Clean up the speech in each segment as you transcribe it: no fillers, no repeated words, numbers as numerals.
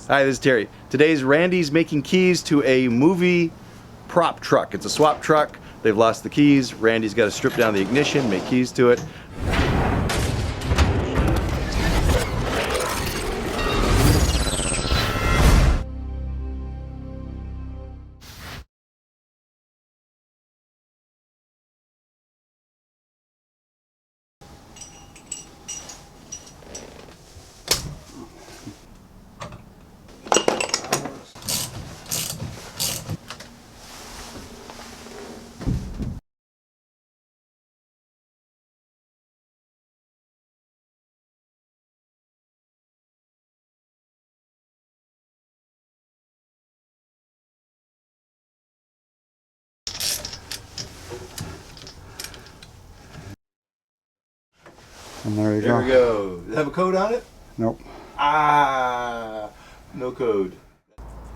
Hi, this is Terry. Today's Randy's making keys to a movie prop truck. It's a swap truck. They've lost the keys. Randy's got to strip down the ignition, make keys to it. And there you There go. we go. Does it have a code on it? Nope. No code.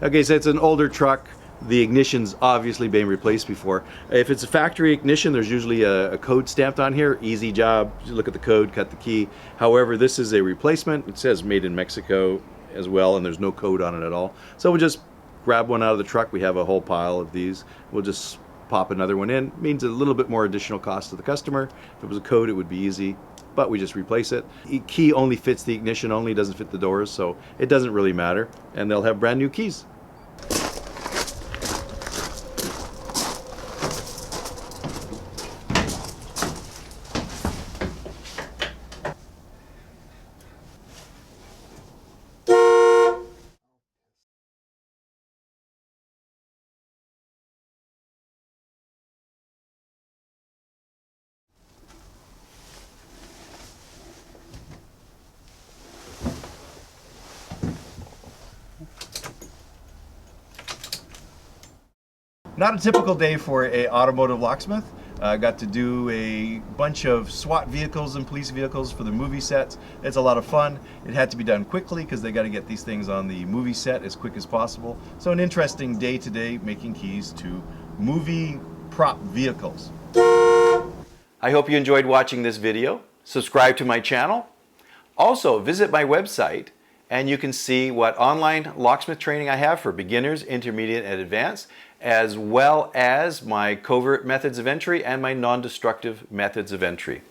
Okay, so it's an older truck. The ignition's obviously been replaced before. If it's a factory ignition, there's usually a code stamped on here. Easy job. You look at the code, cut the key. However, this is a replacement. It says made in Mexico as well, and there's no code on it at all. So we'll just grab one out of the truck. We have a whole pile of these. We'll just pop another one in. Means a little bit more additional cost to the customer. If it was a code, it would be easy, but we just replace it. The key only fits the ignition only, doesn't fit the doors, so it doesn't really matter. And they'll have brand new keys. Not a typical day for a automotive locksmith. I got to do a bunch of SWAT vehicles and police vehicles for the movie sets. It's a lot of fun. It had to be done quickly because they got to get these things on the movie set as quick as possible. So an interesting day today making keys to movie prop vehicles. I hope you enjoyed watching this video. Subscribe to my channel. Also visit my website and you can see what online locksmith training I have for beginners, intermediate, and advanced, as well as my covert methods of entry and my non-destructive methods of entry.